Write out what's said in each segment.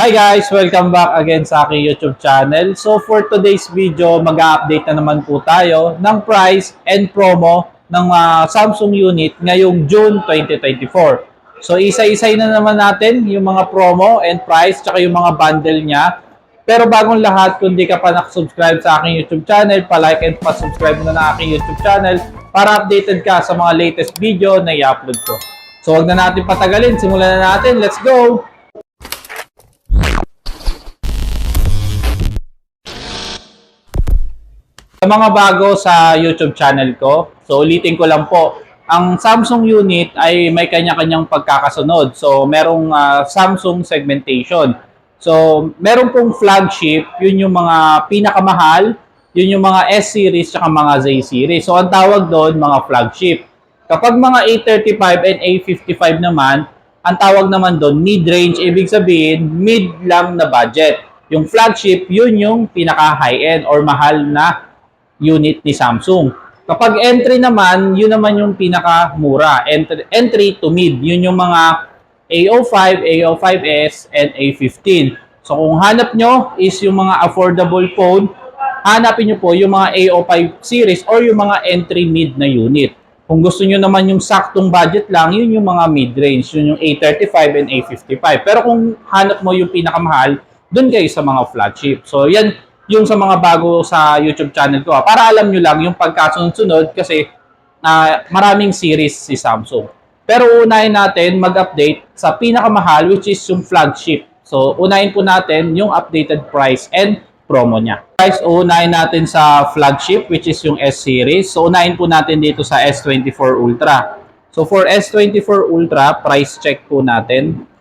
Hi guys! Welcome back again sa aking YouTube channel. So for today's video, mag-update na naman po tayo ng price and promo ng Samsung unit ngayong June 2024. So isa-isay na naman natin yung mga promo and price tsaka yung mga bundle niya. Pero bagong lahat, kung di ka pa nakasubscribe sa aking YouTube channel, pa-like and pa-subscribe na na aking YouTube channel para updated ka sa mga latest video na i-upload ko. So wag na natin patagalin, simulan na natin. Let's go! Sa mga bago sa YouTube channel ko, so ulitin ko lang po, ang Samsung unit ay may kanya-kanyang pagkakasunod. So merong Samsung segmentation. So meron pong flagship, yun yung mga pinakamahal, yun yung mga S-series at mga Z-series. So ang tawag doon, mga flagship. Kapag mga A35 and A55 naman, ang tawag naman doon, mid-range, ibig sabihin, mid lang na budget. Yung flagship, yun yung pinaka-high-end or mahal na unit ni Samsung. Kapag entry naman, yun naman yung pinakamura. Entry to mid, yun yung mga A05, A05s, and A15. So kung hanap nyo is yung mga affordable phone, hanapin nyo po yung mga A05 series or yung mga entry mid na unit. Kung gusto nyo naman yung saktong budget lang, yun yung mga mid-range, yun yung A35 and A55. Pero kung hanap mo yung pinakamahal, dun kayo sa mga flagship. So yan, yung sa mga bago sa YouTube channel ko. Para alam nyo lang yung pagkasunod-sunod kasi maraming series si Samsung. Pero unahin natin mag-update sa pinakamahal which is yung flagship. So unahin po natin yung updated price and promo niya. Guys, unahin natin sa flagship which is yung S-series. So unahin po natin dito sa S24 Ultra. So for S24 Ultra, price check po natin.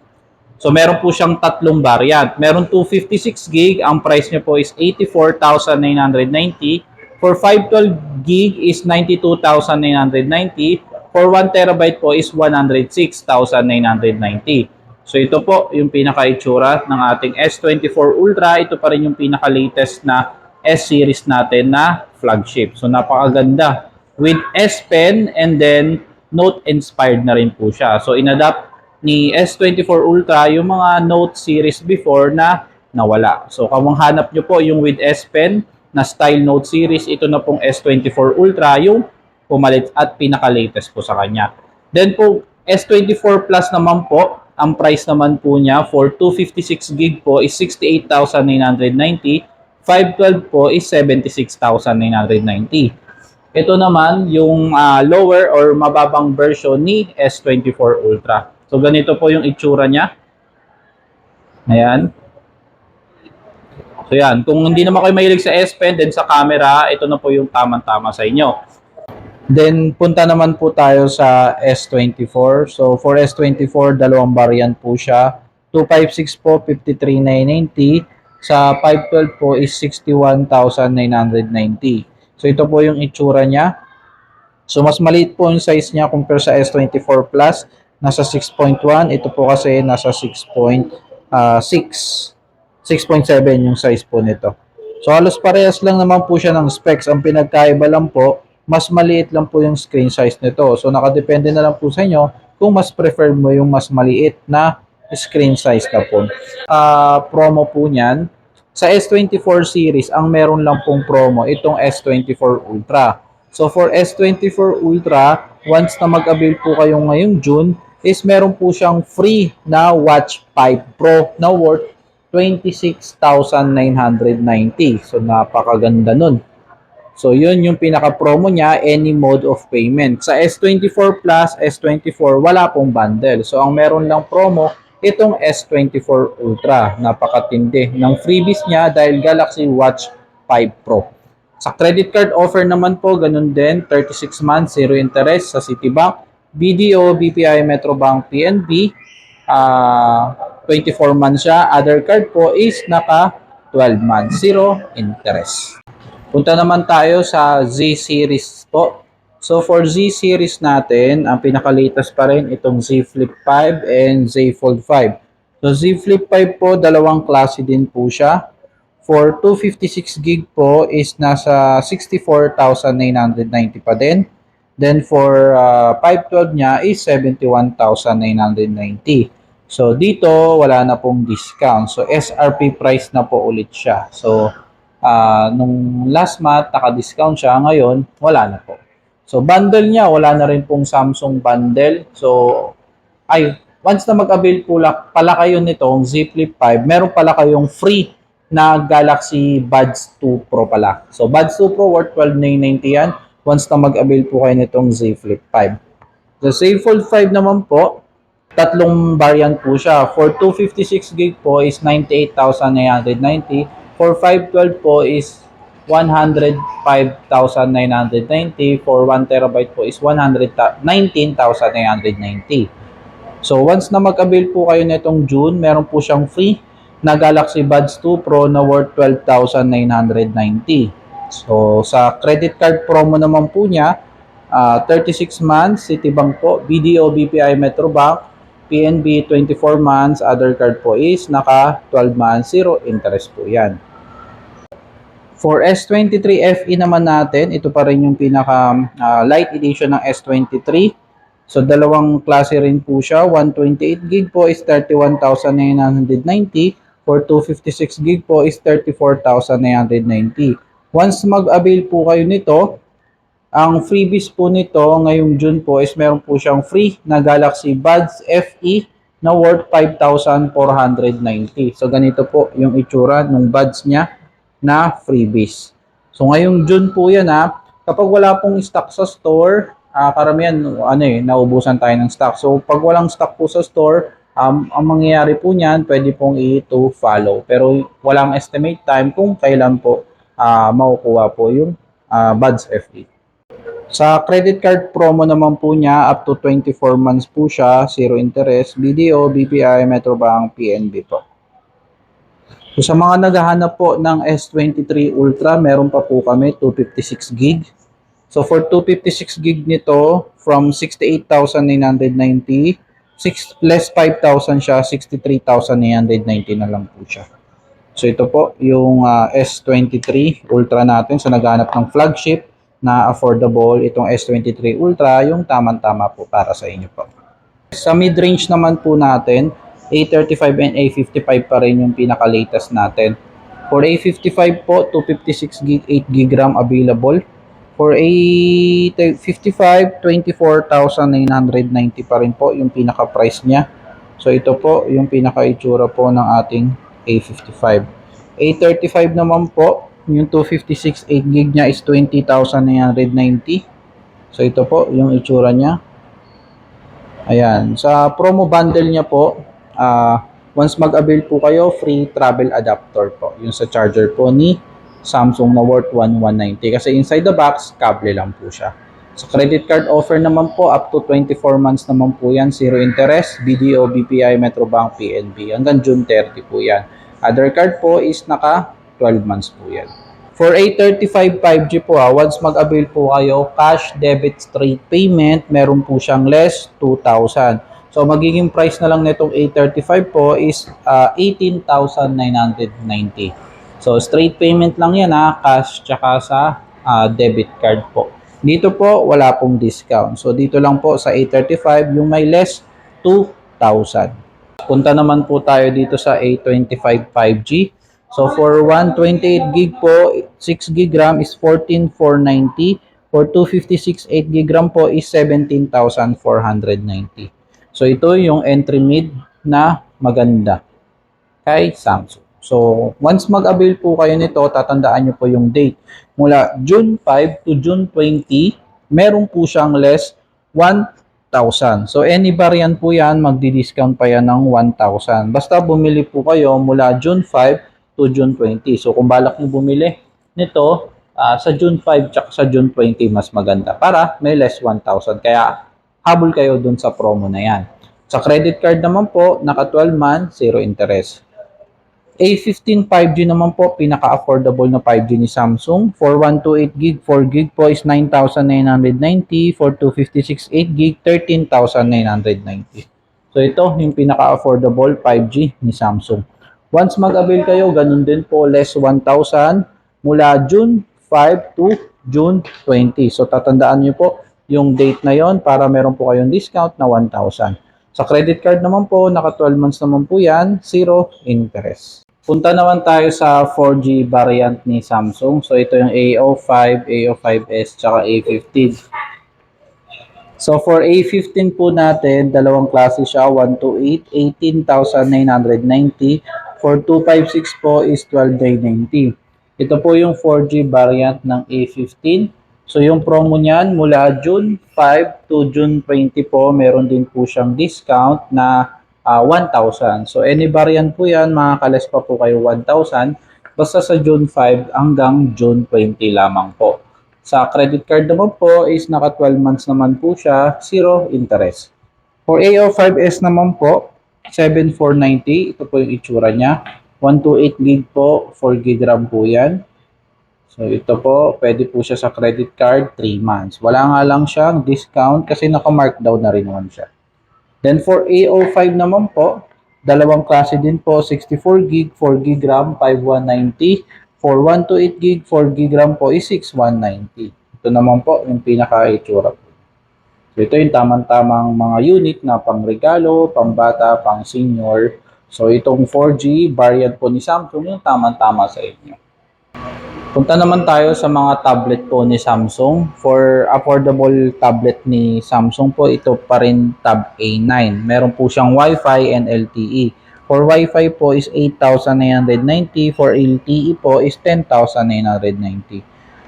So meron po siyang tatlong variant. Meron 256 gig, ang price niya po is 84,990. For 512 gig is 92,990. For 1 terabyte po is 106,990. So ito po yung pinaka-itsura ng ating S24 Ultra. Ito pa rin yung pinaka-latest na S-series natin na flagship. So napakaganda. With S Pen and then Note inspired na rin po siya. So inadapt ni S24 Ultra yung mga Note series before na nawala. So kung hanap nyo po yung with S Pen na style Note series, ito na pong S24 Ultra yung pumalit at pinaka-latest po sa kanya. Then po S24 Plus naman po, ang price naman po niya for 256 gig po is 68,990, 512 po is 76,990. Ito naman yung lower or mababang version ni S24 Ultra. So, ganito po yung itsura niya. Ayan. So, yan. Kung hindi naman kayo mahilig sa S Pen, then sa camera, ito na po yung tamang-tama sa inyo. Then, punta naman po tayo sa S24. So, for S24, dalawang variant po siya. 256 po, 53,990. Sa 512 po is 61,990. So, ito po yung itsura niya. So, mas maliit po yung size niya compare sa S24 Plus. Nasa 6.1. Ito po kasi nasa 6.6. 6.7 yung size po nito. So, halos parehas lang naman po siya ng specs. Ang pinagkaiba lang po, mas maliit lang po yung screen size nito. So, nakadepende na lang po sa inyo kung mas prefer mo yung mas maliit na screen size na po. Promo po niyan. Sa S24 series, ang meron lang pong promo, itong S24 Ultra. So, for S24 Ultra, once na mag-avail po kayo ngayong June, is meron po siyang free na Watch 5 Pro na worth 26,990. So, napakaganda nun. So, yun yung pinaka-promo niya, any mode of payment. Sa S24 Plus, S24, wala pong bundle. So, ang meron lang promo, itong S24 Ultra. Napakatindi ng freebies niya dahil Galaxy Watch 5 Pro. Sa credit card offer naman po, ganun din, 36 months, zero interest sa Citibank, BDO, BPI, Metrobank, PNB, 24 months siya. Other card po is naka 12 months, zero interest. Punta naman tayo sa Z-series po. So for Z-series natin, ang pinaka-latest pa rin itong Z Flip 5 and Z Fold 5. So Z Flip 5 po, dalawang klase din po siya. For 256 gig po is nasa 64,990 pa din. Then for 512 niya is 71,990. So, dito, wala na pong discount. So, SRP price na po ulit siya. So, nung last month, naka-discount siya. Ngayon, wala na po. So, bundle niya, wala na rin pong Samsung bundle. So, once na mag-avail po pala kayo nitong Z Flip 5, meron pala kayong free na Galaxy Buds 2 Pro pala. So, Buds 2 Pro worth 12,990 yan. Once na mag-avail po kayo nitong Z Flip 5. The Z Fold 5 naman po, tatlong variant po siya. For 256 gig po is 98,990. For 512 po is 105,990. For 1 terabyte po is 119,990. So once na mag-avail po kayo nitong June, meron po siyang free na Galaxy Buds 2 Pro na worth 12,990. So sa credit card promo naman po niya, 36 months, Citibank po, BDO, BPI, Metrobank, PNB 24 months, other card po is naka 12 months, zero interest po yan. For S23 FE naman natin, ito pa rin yung pinaka light edition ng S23. So dalawang klase rin po siya, 128 gig po is 31,990, for 256 gig po is 34,990. Once mag-avail po kayo nito, ang freebies po nito ngayong June po is meron po siyang free na Galaxy Buds FE na worth 5,490. So ganito po yung itsura ng buds niya na freebies. So ngayong June po yan kapag wala pong stock sa store, karamihan naubusan tayo ng stock. So pag walang stock po sa store, ang mangyayari po niyan, pwede pong i-to follow. Pero walang estimate time kung kailan po makukuha po yung Buds FE. Sa credit card promo naman po niya, up to 24 months po siya, zero interest, BDO, BPI, Metrobank, PNB po. So sa mga naghahanap po ng S23 Ultra, meron pa po kami 256 gig. So for 256 gig nito, from 68,990, less 5,000 siya, 63,990 na lang po siya. So ito po yung S23 Ultra natin. So naghahanap ng flagship na affordable, itong S23 Ultra, yung tamang-tama po para sa inyo po. Sa mid-range naman po natin, A35 and A55 pa rin yung pinaka-latest natin. For A55 po, 256 gig, 8 gig RAM available. For A55, 24,990 pa rin po yung pinaka-price niya. So ito po yung pinaka-itsura po ng ating A55. A35 naman po, yung 256 8 gig niya is 20,990. So ito po yung itsura niya. Ayan, sa promo bundle niya po, once mag-avail po kayo, free travel adapter po. Yung sa charger po ni Samsung na worth 1,190. Kasi inside the box, kable lang po siya. Sa credit card offer naman po, up to 24 months naman po yan, zero interest, BDO, BPI, Metrobank, PNB. Hanggang June 30 po yan. Other card po is naka 12 months po yan. For A35 5G po once mag-avail po kayo, cash, debit, straight payment, meron po siyang less 2,000. So magiging price na lang nitong A35 po is 18,990. So straight payment lang yan cash tsaka sa debit card po. Dito po wala pong discount. So dito lang po sa A35 yung may less 2,000. Punta naman po tayo dito sa A25 5G. So for 128 gig po, 6 gig RAM is 14,490. For 256 8 gig RAM po is 17,490. So ito yung entry mid na maganda kay Samsung. So once mag-avail po kayo nito, tatandaan nyo po yung date. Mula June 5 to June 20, meron po siyang less 1,000. So any variant po yan, magdi-discount pa yan ng 1,000. Basta bumili po kayo mula June 5 to June 20. So kung balak nyo bumili nito, sa June 5 tsaka sa June 20 mas maganda para may less 1,000. Kaya habol kayo dun sa promo na yan. Sa credit card naman po, naka 12 months, zero interest. A15 5G naman po, pinaka-affordable na 5G ni Samsung. For 128 gig, 4 gig po is 9,990. For 256 8 gig, 13,990. So ito yung pinaka-affordable 5G ni Samsung. Once mag-avail kayo, ganun din po, less 1,000 mula June 5 to June 20. So tatandaan nyo po yung date na yon para meron po kayong discount na 1,000. Sa credit card naman po, naka 12 months naman po yan, zero interest. Punta naman tayo sa 4G variant ni Samsung. So ito yung A05, A05s, tsaka A15. So for A15 po natin, dalawang klase siya, 128, 18,990. For 256 po is 12,990. Ito po yung 4G variant ng A15. So yung promo niyan mula June 5 to June 20 po, meron din po siyang discount na 1,000. So any variant po yan, makakalas pa po kayo 1,000 basta sa June 5 hanggang June 20 lamang po. Sa credit card naman po is naka 12 months naman po siya, zero interest. For A05s naman po, 7,490. Ito po yung itsura niya. 128 gig po, 4 gig RAM po yan. So ito po, pwede po siya sa credit card, 3 months. Wala nga lang siyang discount kasi naka-markdown na rin naman siya. Then for A05 naman po, dalawang klase din po, 64 gig, 4 gig RAM, 5,190. For 128 gig, 4 gig RAM po is 6,190. Ito naman po yung pinaka-itsura po. So ito yung tamang-tamang mga unit na pangregalo, pambata, pang senior. So itong 4G variant po ni Samsung yung tamang-tama sa inyo. Punta naman tayo sa mga tablet po ni Samsung. For affordable tablet ni Samsung po, ito pa rin Tab A9. Meron po siyang Wi-Fi and LTE. For Wi-Fi po is 8,990. For LTE po is 10,990.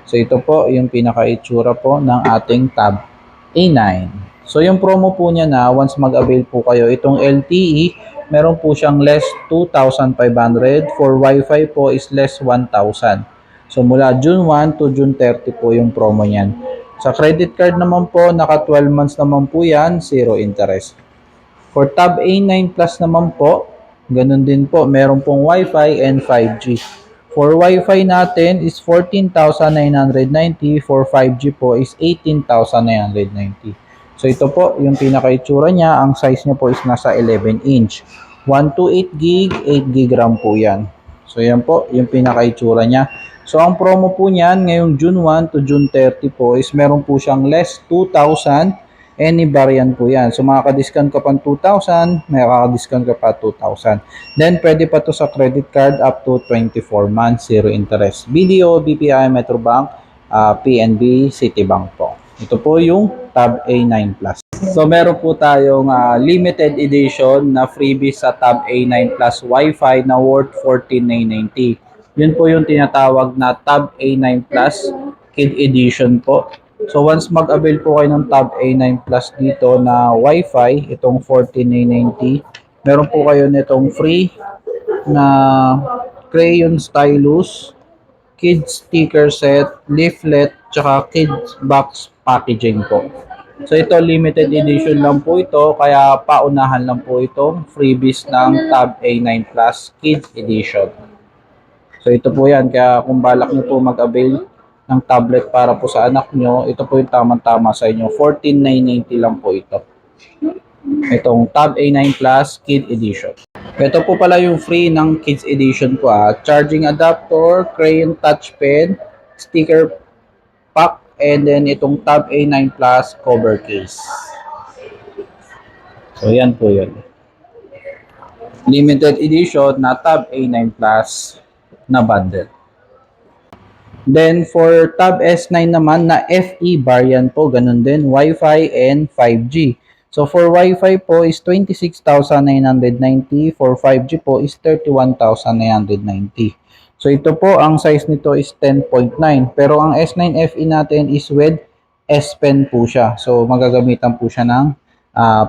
So ito po yung pinaka-itsura po ng ating Tab A9. So yung promo po niya na once mag-avail po kayo, itong LTE, meron po siyang less 2,500. For Wi-Fi po is less 1,000. So mula June 1 to June 30 po yung promo niyan. Sa credit card naman po, naka 12 months naman po yan, zero interest. For Tab A9 Plus naman po, ganun din po, meron pong Wi-Fi and 5G. For Wi-Fi natin is 14,990, for 5G po is 18,990. So ito po, yung pinaka-itsura niya, ang size niya po is nasa 11 inch. 128 gig, 8 gig RAM po yan. So yan po, yung pinaka-itsura niya. So ang promo po niyan ngayong June 1 to June 30 po is meron po siyang less 2,000, any variant po yan. So makaka-discount ka pa 2,000, makaka-discount ka pa 2,000. Then pwede pa to sa credit card up to 24 months, zero interest. BDO, BPI, Metrobank, PNB, Citibank po. Ito po yung Tab A9 Plus. So meron po tayong limited edition na freebies sa Tab A9 Plus Wi-Fi na worth 14,990. Yun po yung tinatawag na Tab A9 Plus Kid Edition po. So once mag-avail po kayo ng Tab A9 Plus dito na Wi-Fi, itong 14,990, meron po kayo nitong free na crayon stylus, kids sticker set, leaflet, tsaka kids box packaging po. So ito limited edition lang po ito, kaya paunahan lang po itong freebies ng Tab A9 Plus Kids Edition. So ito po yan, kaya kung balak nyo po mag-avail ng tablet para po sa anak nyo, ito po yung tamang-tama sa inyo. 14,990 lang po ito. Itong Tab A9 Plus Kid Edition. Ito po pala yung free ng Kids Edition po. Charging adapter, crayon touch pen, sticker pack, and then itong Tab A9 Plus cover case. So yan po yun. Limited edition na Tab A9 Plus na bundle. Then for Tab S9 naman na FE variant po, ganun din, Wi-Fi and 5G. So for Wi-Fi po is 26,990, for 5G po is 31,990. So ito po, ang size nito is 10.9, pero ang S9 FE natin is with S Pen po siya. So magagamitan po siya ng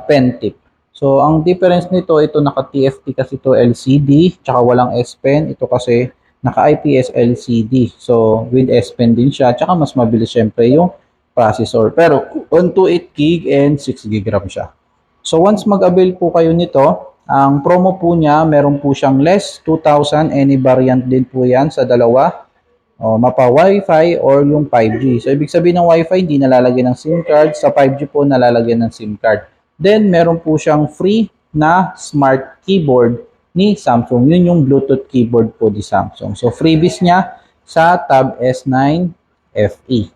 pen tip. So ang difference nito, ito naka TFT kasi ito LCD, tsaka walang S Pen. Ito kasi naka-IPS LCD. So, with S Pen din siya. Tsaka mas mabilis syempre yung processor. Pero, 128 gig and 6 gig RAM siya. So, once mag-avail po kayo nito, ang promo po niya, meron po siyang less 2,000. Any variant din po yan sa dalawa. Mapa Wi-Fi or yung 5G. So, ibig sabihin ng Wi-Fi, hindi nalalagyan ng SIM card. Sa 5G po, nalalagyan ng SIM card. Then, meron po siyang free na smart keyboard ni Samsung. Yun yung Bluetooth keyboard po di Samsung. So, freebies niya sa Tab S9 FE.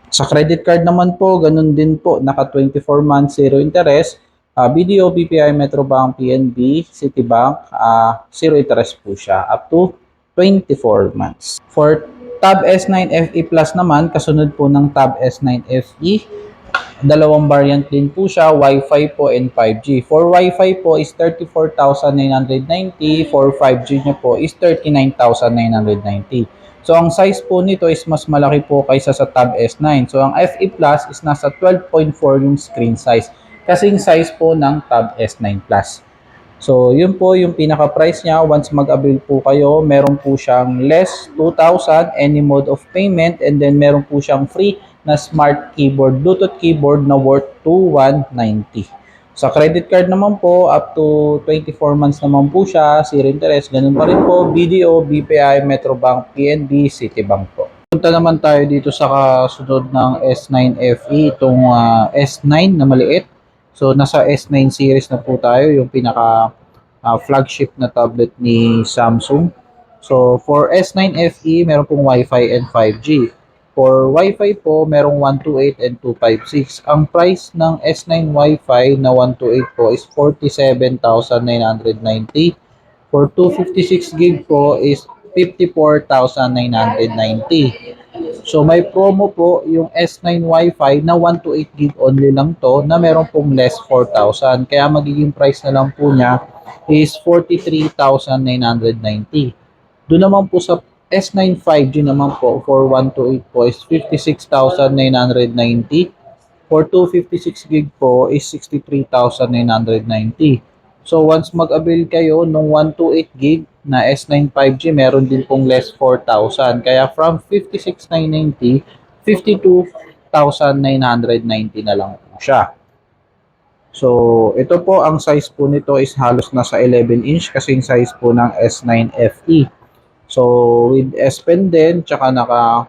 Sa credit card naman po, ganun din po, naka 24 months, zero interest. BDO, BPI, Metrobank, PNB, Citibank, zero interest po siya up to 24 months. For Tab S9 FE Plus naman, kasunod po ng Tab S9 FE, dalawang variant din po siya, Wi-Fi po and 5G. For Wi-Fi po is 34,990, for 5G niya po is 39,990. So ang size po nito is mas malaki po kaysa sa Tab S9. So ang FE Plus is nasa 12.4 yung screen size. Kasing size po ng Tab S9 Plus. So, yun po yung pinaka-price niya. Once mag-avail po kayo, meron po siyang less 2,000 any mode of payment, and then meron po siyang free na smart keyboard, Bluetooth keyboard na worth 2,190. Sa credit card naman po, up to 24 months naman po siya, zero interest, ganun pa rin po, BDO, BPI, Metrobank, PNB, Citibank po. Punta naman tayo dito sa kasunod ng S9 FE, itong S9 na maliit. So, nasa S9 series na po tayo, yung pinaka flagship na tablet ni Samsung. So, for S9 FE, meron pong Wi-Fi and 5G. For Wi-Fi po, merong 128 and 256. Ang price ng S9 Wi-Fi na 128 po is 47,990. For 256 gig po is 54,990. So may promo po yung S9 Wi-Fi na 128 gig only lang to na meron pong less 4,000. Kaya magiging price na lang po niya is 43,990. Doon naman po sa S9 5G naman po for 128 po is 56,990. For 256 gig po is 63,990. So once mag-avail kayo nung 128 gig na S9 5G, meron din pong less 4,000. Kaya from 56,990, 52,990 na lang po siya. So ito po, ang size po nito is halos nasa 11 inch kasi yung size po ng S9 FE. So with S Pen din, tsaka naka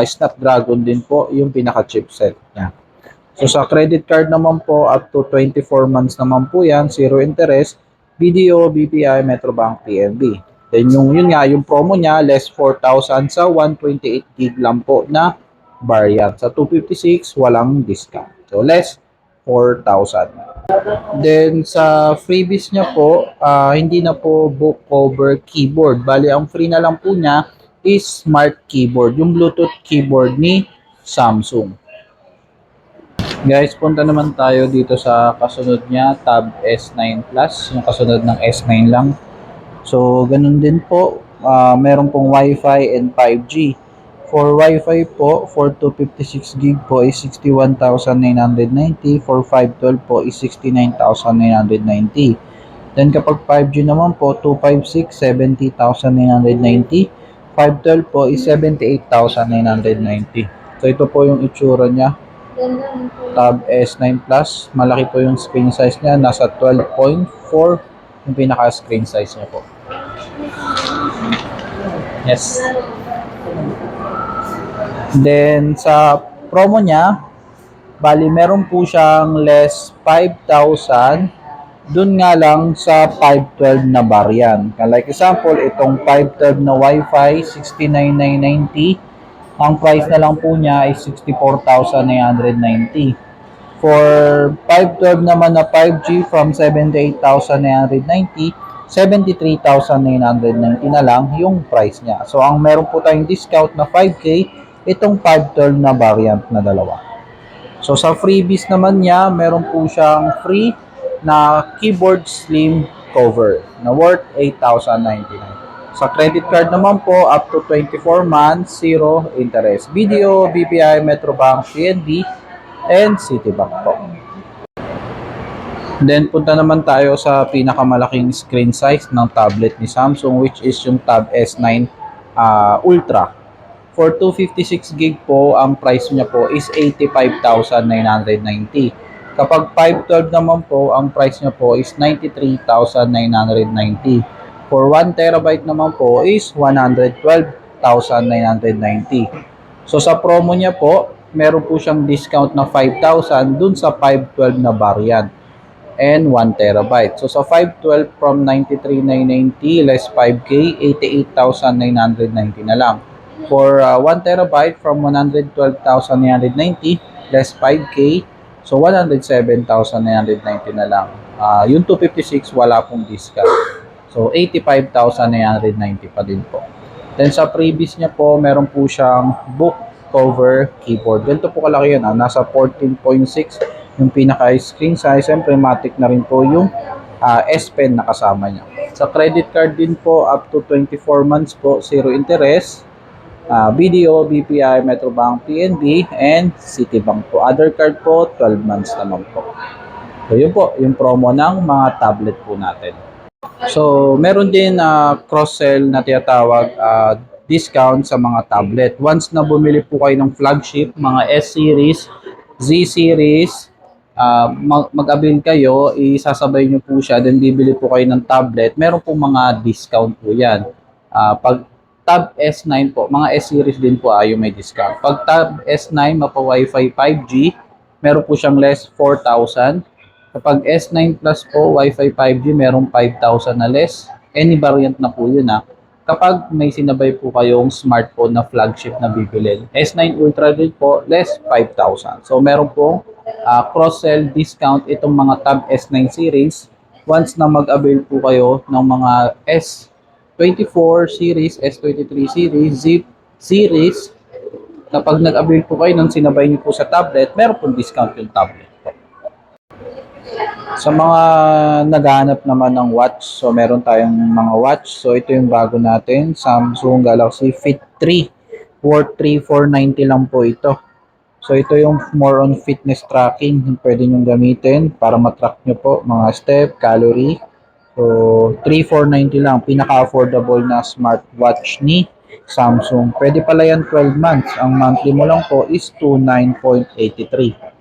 Snapdragon din po yung pinaka chipset niya. So sa credit card naman po, up to 24 months naman po yan, zero interest, BDO, BPI, Metrobank, PNB. Then yun nga, yung promo niya, less 4,000 sa 128 gig lang po na variant. Sa 256, walang discount. So less 4,000. Then sa freebies niya po, hindi na po book cover keyboard. Bali, ang free na lang po niya is smart keyboard, yung Bluetooth keyboard ni Samsung. Guys, punta naman tayo dito sa kasunod niya, Tab S9 Plus, yung kasunod ng S9 lang. So, ganun din po, meron pong Wi-Fi and 5G. For Wi-Fi po, for 256 gig po is 61,990, for 512 po is 69,990. Then kapag 5G naman po, 256, 70,990, 512 po is 78,990. So, ito po yung itsura niya. Tab S9 Plus, malaki po yung screen size niya, nasa 12.4 yung pinaka screen size niya po. Yes. Then sa promo niya, bali meron po siyang less 5,000 dun nga lang sa 512 na variant. Like example, itong 512 na Wi-Fi 69,990, ang price na lang po niya is 64,990. For 512 naman na 5G from 78,990, 73,990 na lang yung price niya. So ang meron po tayong discount na 5K, itong 512 na variant na dalawa. So sa freebies naman niya, meron po siyang free na keyboard slim cover na worth 8,099. Sa credit card naman po, up to 24 months, zero interest. BDO, BPI, Metrobank, PNB, and Citibank po. Then, punta naman tayo sa pinakamalaking screen size ng tablet ni Samsung, which is yung Tab S9 Ultra. For 256 gig po, ang price niya po is 85,990. Kapag 512 naman po, ang price niya po is 93,990. For 1 terabyte naman po is 112,990. So sa promo niya po, meron po siyang discount na 5,000 dun sa 512 na variant and 1 terabyte. So sa 512 from 93,990 less 5K, 88,990 na lang. for 1 terabyte from 112,990 less 5K. So 107,990 na lang. Yung 256 wala pong discount. So 85,990 pa din po. Then sa previous niya po, meron po siyang book cover keyboard. Ganito po kalaki yan. Nasa 14.6 yung pinaka-screen size. Siyempre, matic na rin po yung S Pen na kasama niya. Sa credit card din po, up to 24 months po, zero interest. BDO, BPI, Metrobank, PNB, and Citibank po. Other card po, 12 months naman po. So yun po, yung promo ng mga tablet po natin. So meron din cross-sell na tinatawag discount sa mga tablet. Once na bumili po kayo ng flagship, mga S-series, Z-series, mag-avail kayo, isasabay nyo po siya, then bibili po kayo ng tablet, meron po mga discount po yan. Pag Tab S9 po, mga S-series din po yung may discount. Pag Tab S9, mapa-Wi-Fi 5G, meron po siyang less 4,000. Kapag S9 Plus po, Wi-Fi 5G, meron 5,000 na less. Any variant na po yun Kapag may sinabay po kayong smartphone na flagship na bibilin. S9 Ultra din po, less 5,000. So meron po cross-sell discount itong mga Tab S9 series. Once na mag-avail po kayo ng mga S24 series, S23 series, Z series, kapag nag-avail po kayo nung sinabay niyo po sa tablet, meron pong discount yung tablet po. Sa mga naghahanap naman ng watch, so meron tayong mga watch. So ito yung bago natin, Samsung Galaxy Fit 3 worth 3,490 lang po ito. So ito yung more on fitness tracking, yung pwede nyo gamitin para matrack nyo po mga step, calorie. So 3,490 lang, pinaka-affordable na smartwatch ni Samsung. Pwede pala yan 12 months. Ang monthly mo lang po is 29.83.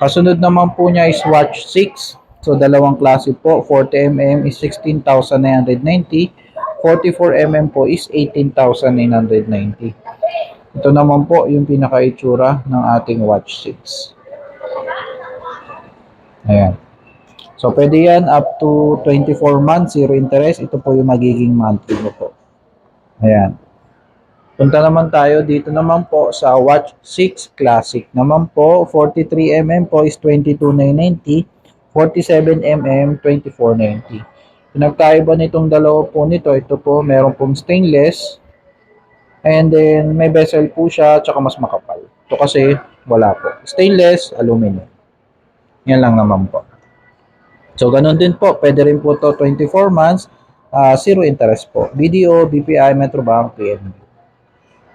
Kasunod naman po niya is watch 6. So dalawang klase po, 40mm is 16,990, 44mm po is 18,990. Ito naman po yung pinaka-itsura ng ating watch 6. Ayan. So pwede yan up to 24 months, zero interest. Ito po yung magiging monthly mo po. Ayan. Punta naman tayo dito naman po sa Watch 6 Classic. Naman po, 43mm po is 22,990, 47mm 24,990. Pinagkaiba nitong dalawa po nito, ito po meron pong stainless, and then may bezel po siya, tsaka mas makapal. Ito kasi wala po. Stainless, aluminum. Yan lang naman po. So ganun din po, pwede rin po to 24 months, zero interest po. BDO, BPI, Metrobank, PNB.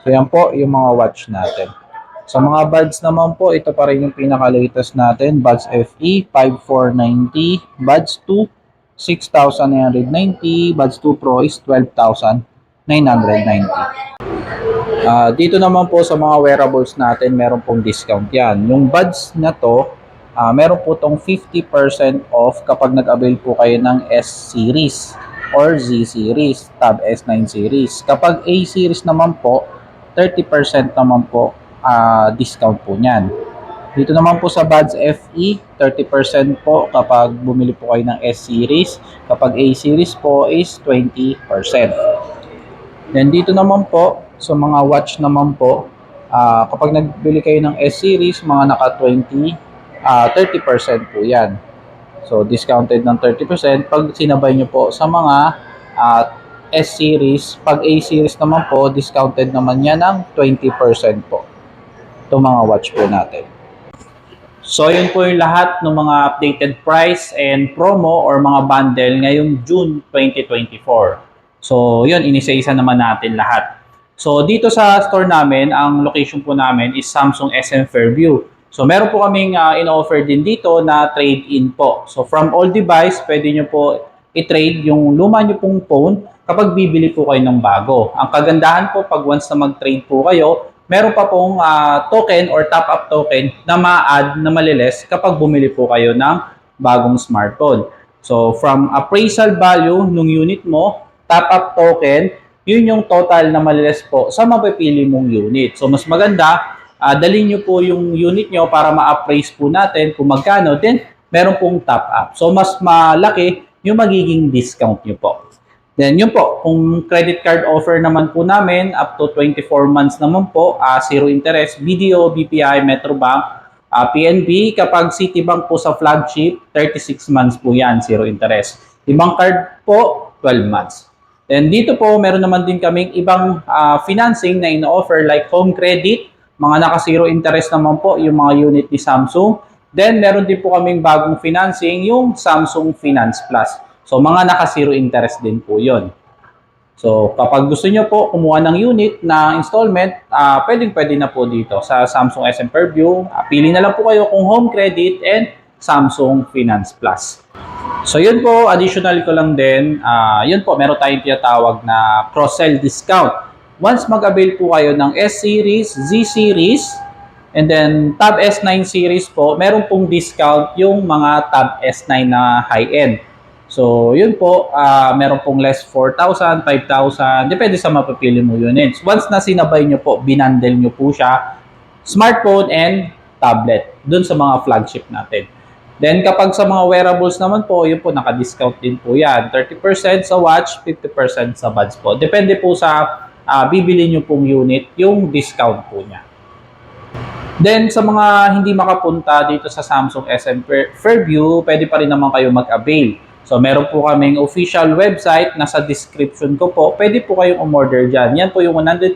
So yan po yung mga watch natin. Sa mga buds naman po, ito pa rin yung pinaka-latest natin. Buds FE 5,490, Buds 2 6,990, Buds 2 Pro is 12,990. Dito naman po sa mga wearables natin, meron pong discount yan. Yung buds na to, meron po tong 50% off kapag nag-avail po kayo ng S series or Z series, Tab S9 series. Kapag A series naman po, 30% naman po discount po niyan. Dito naman po sa Buds FE, 30% po kapag bumili po kayo ng S series. Kapag A series po is 20%. Then dito naman po, sa mga watch naman po, kapag nagbili kayo ng S series, mga naka 20, 30% po yan. So discounted ng 30% pag sinabay nyo po sa mga S series. Pag A series naman po, discounted naman yan ng 20% po. Itong mga watch po natin. So yun po yung lahat ng mga updated price and promo or mga bundle ngayong June 2024. So yun, inisa-isa naman natin lahat. So dito sa store namin, ang location po namin is Samsung SM Fairview. So meron po kaming in-offer din dito na trade-in po. So from all device, pwede nyo po i-trade yung luma nyo pong phone kapag bibili po kayo ng bago. Ang kagandahan po, pag once na mag-trade po kayo, meron pa pong token or top-up token na ma-add na maliles kapag bumili po kayo ng bagong smartphone. So from appraisal value ng unit mo, top-up token, yun yung total na maliles po sa mapipili mong unit. So mas maganda, dalhin nyo po yung unit nyo para ma-appraise po natin kung magkano, then meron pong top-up. So mas malaki yung magiging discount nyo po. Then yun po, kung credit card offer naman po namin, up to 24 months naman po, zero interest, BDO, BPI, Metrobank, PNB. Kapag Citibank po sa flagship, 36 months po yan, zero interest. Ibang card po, 12 months. Then dito po, meron naman din kaming ibang financing na ino-offer like home credit, mga naka-zero interest naman po yung mga unit ni Samsung. Then meron din po kaming bagong financing, yung Samsung Finance Plus. So, mga naka-zero interest din po yun. So, kapag gusto nyo po kumuha ng unit na installment, pwedeng-pwede na po dito sa Samsung SM Fairview. Pili na lang po kayo kung home credit and Samsung Finance Plus. So, yun po, additional ko lang din. Yun po, meron tayong tinatawag na cross-sell discount. Once mag-avail po kayo ng S-Series, Z-Series, and then Tab S9 series po, meron pong discount yung mga Tab S9 na high-end. So, yun po, meron pong less 4,000, 5,000, depende sa mapapili mo units. Once na sinabay nyo po, binandel nyo po siya, smartphone and tablet, dun sa mga flagship natin. Then, kapag sa mga wearables naman po, yun po, naka-discount din po yan. 30% sa watch, 50% sa buds po. Depende po sa bibili nyo pong unit, yung discount po niya. Then, sa mga hindi makapunta dito sa Samsung SM Fairview, pwede pa rin naman kayo mag-avail. So, meron po kaming official website, nasa description ko po. Pwede po kayong umorder dyan. Yan po yung 100%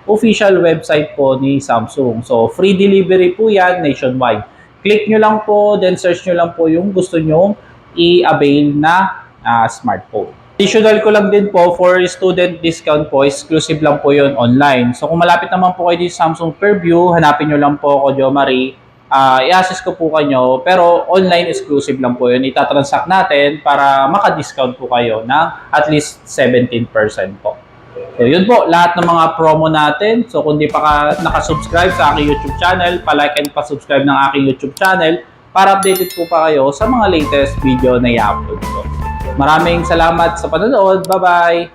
official website po ni Samsung. So, free delivery po yan nationwide. Click nyo lang po, then search nyo lang po yung gusto nyo i-avail na smartphone. Additional ko lang din po, for student discount po, exclusive lang po yun online. So, kung malapit naman po kayo sa Samsung Fairview, hanapin nyo lang po ako, Jo Marie. I-assist ko po kayo, pero online exclusive lang po yun. Itatransact natin para maka-discount po kayo ng at least 17% po. So yun po, lahat ng mga promo natin. So kung di pa ka nakasubscribe sa aking YouTube channel, palike and pa-subscribe ng aking YouTube channel para updated po pa kayo sa mga latest video na i-upload ko. Maraming salamat sa panonood. Bye-bye!